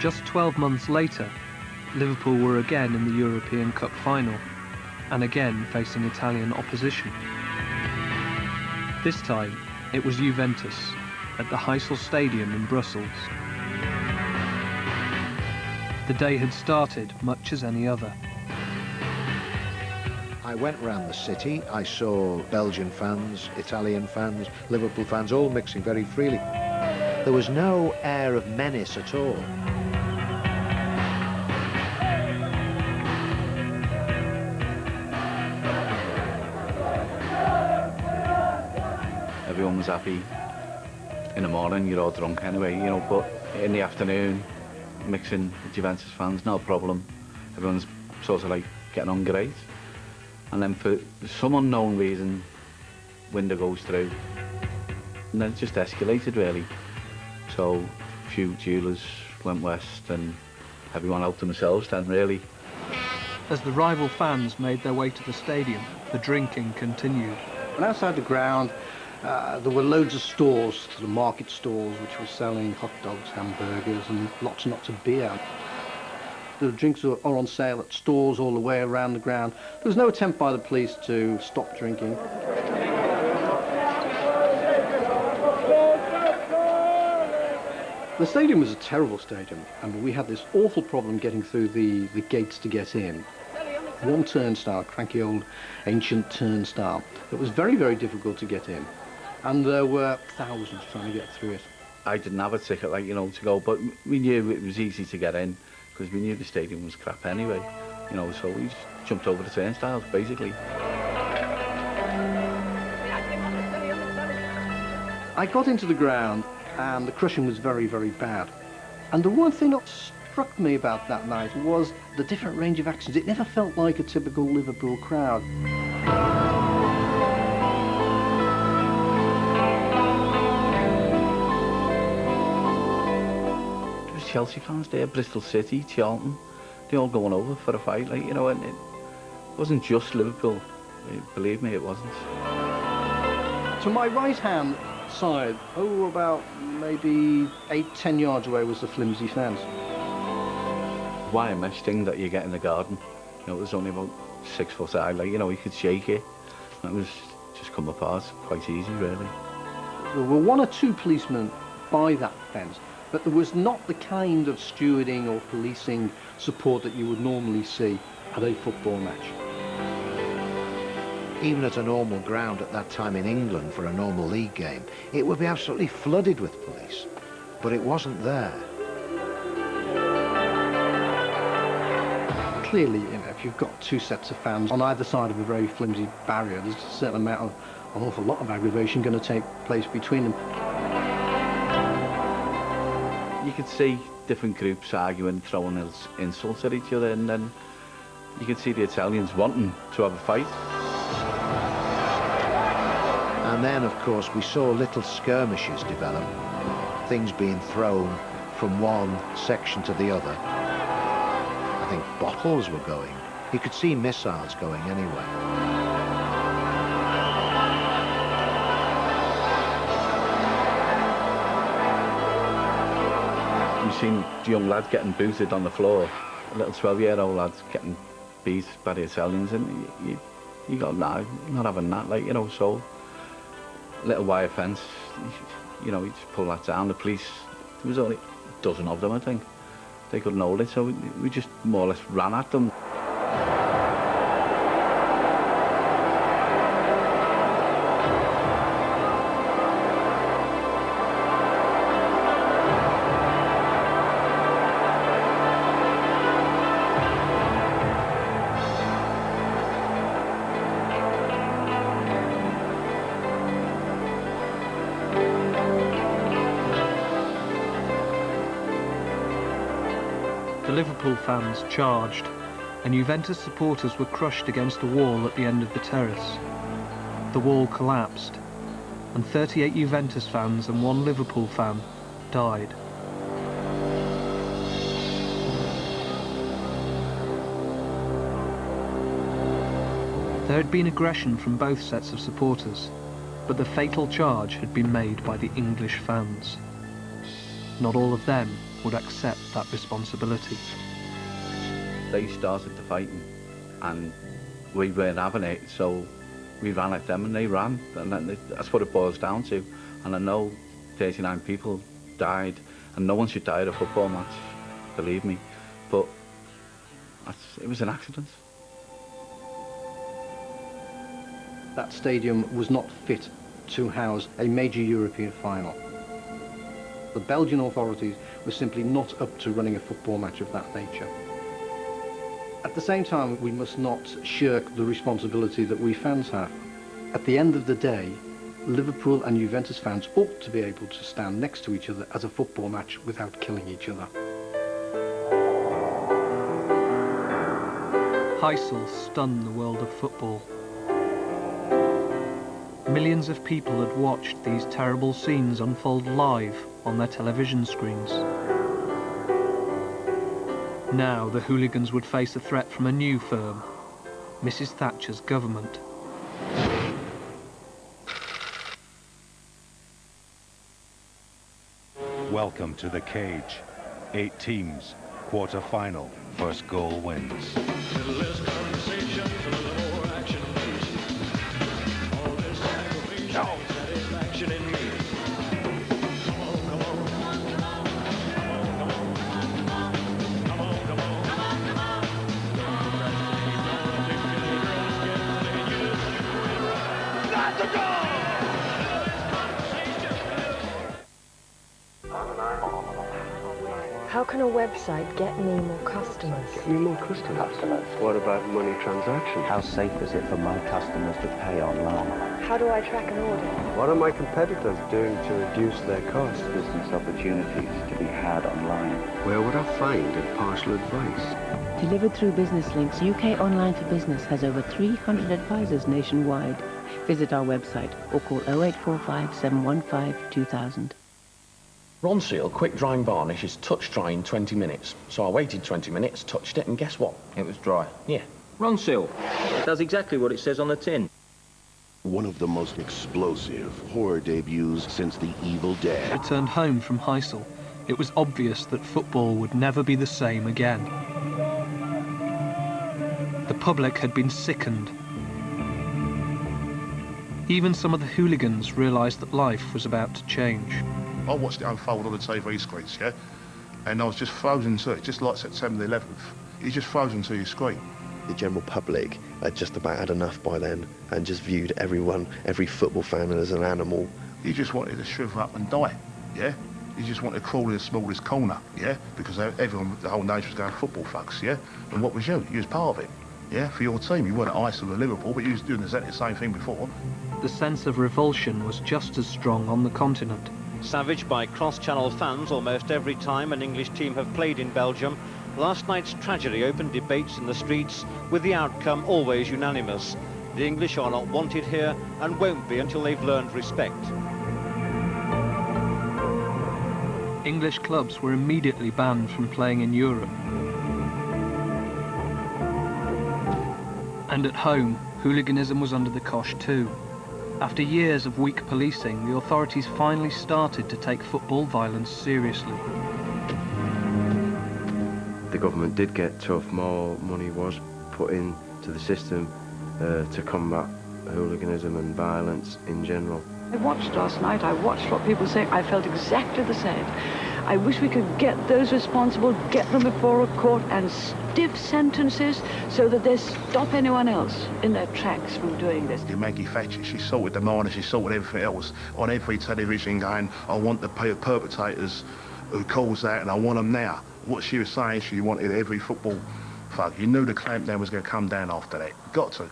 Just 12 months later, Liverpool were again in the European Cup final, and again facing Italian opposition. This time, it was Juventus, at the Heysel Stadium in Brussels. The day had started much as any other. I went round the city, I saw Belgian fans, Italian fans, Liverpool fans, all mixing very freely. There was no air of menace at all. Everyone was happy. In the morning, you're all drunk anyway, you know, but in the afternoon, mixing with Juventus fans, no problem. Everyone's sort of like getting on great. And then for some unknown reason, window goes through. And then it just escalated, really. So a few jewellers went west and everyone helped themselves then, really. As the rival fans made their way to the stadium, the drinking continued. And outside the ground, there were loads of stores, the market stores, which were selling hot dogs, hamburgers, and lots and lots of beer. The drinks are on sale at stores all the way around the ground. There was no attempt by the police to stop drinking. The stadium was a terrible stadium, and we had this awful problem getting through the gates to get in. One turnstile, cranky old ancient turnstile, that was very, very difficult to get in. And there were thousands trying to get through it. I didn't have a ticket, like, you know, to go, but we knew it was easy to get in because we knew the stadium was crap anyway, you know, so we just jumped over the turnstiles, basically. I got into the ground and the crushing was very, very bad. And the one thing that struck me about that night was the different range of actions. It never felt like a typical Liverpool crowd. Chelsea fans there, Bristol City, Charlton, they all going over for a fight, like, you know, and it wasn't just Liverpool, believe me, it wasn't. To my right-hand side, about maybe 8-10 yards away was the flimsy fence. Wire mesh thing that you get in the garden, you know, it was only about 6 foot high, like, you know, you could shake it, and it was just come apart quite easy, really. There were 1 or 2 policemen by that fence, but there was not the kind of stewarding or policing support that you would normally see at a football match. Even at a normal ground at that time in England for a normal league game, it would be absolutely flooded with police, but it wasn't there. Clearly, you know, if you've got 2 sets of fans on either side of a very flimsy barrier, there's a certain amount of, an awful lot of aggravation going to take place between them. You could see different groups arguing, throwing insults at each other, and then you could see the Italians wanting to have a fight. And then, of course, we saw little skirmishes develop, things being thrown from one section to the other. I think bottles were going. You could see missiles going anywhere. You've seen young lads getting booted on the floor, little 12-year-old lads getting beat by the Italians, and you go, no, not having that, like, you know, so little wire fence, you know, you just pull that down. The police, there was only a dozen of them, I think. They couldn't hold it, so we just more or less ran at them. The Liverpool fans charged, and Juventus supporters were crushed against a wall at the end of the terrace. The wall collapsed, and 38 Juventus fans and 1 Liverpool fan died. There had been aggression from both sets of supporters, but the fatal charge had been made by the English fans. not all of them would accept that responsibility. They started the fighting and we weren't having it, so we ran at them and they ran, and that's what it boils down to. And I know 39 people died, and no one should die at a football match, believe me, but it was an accident. That stadium was not fit to house a major European final. The Belgian authorities were simply not up to running a football match of that nature. At the same time, we must not shirk the responsibility that we fans have. At the end of the day, Liverpool and Juventus fans ought to be able to stand next to each other at a football match without killing each other. Heysel stunned the world of football. Millions of people had watched these terrible scenes unfold live on their television screens. Now the hooligans would face a threat from a new firm, Mrs. Thatcher's government. Welcome to the cage. 8 teams, quarter-final, first goal wins. How can a website get me more customers? Get me more customers? What about money transactions? How safe is it for my customers to pay online? How do I track an order? What are my competitors doing to reduce their costs? Business opportunities to be had online. Where would I find impartial advice? Delivered through Business Links, UK Online for Business has over 300 advisors nationwide. Visit our website or call 0845 715 2000. Ronseal quick drying varnish is touch dry in 20 minutes. So I waited 20 minutes, touched it, and guess what? It was dry. Yeah. Ronseal. It does exactly what it says on the tin. One of the most explosive horror debuts since The Evil Dead. Returned home from Heysel, it was obvious that football would never be the same again. The public had been sickened. Even some of the hooligans realised that life was about to change. I watched it unfold on the TV screens, yeah? And I was just frozen to it, just like September the 11th. You're just frozen to your screen. The general public had just about had enough by then and just viewed everyone, every football fan as an animal. You just wanted to shrivel up and die, yeah? You just wanted to crawl in the smallest corner, yeah? Because everyone, the whole nation was going football fucks, yeah? And what was you? You was part of it, yeah? For your team. You weren't at Heysel or Liverpool, but you was doing exactly the same thing before. The sense of revulsion was just as strong on the continent. Savaged by cross-channel fans almost every time an English team have played in Belgium, last night's tragedy opened debates in the streets, with the outcome always unanimous. The English are not wanted here and won't be until they've learned respect. English clubs were immediately banned from playing in Europe. And at home, hooliganism was under the cosh too. After years of weak policing, the authorities finally started to take football violence seriously. The government did get tough. More money was put into the system to combat hooliganism and violence in general. I watched last night, I watched what people say, I felt exactly the same. I wish we could get those responsible, get them before a court and stiff sentences so that they stop anyone else in their tracks from doing this. Maggie Thatcher, she sorted the miners, she sorted everything else on every television going, I want the perpetrators who caused that and I want them now. What she was saying, she wanted every football fuck. You knew the clampdown was going to come down after that. Got to.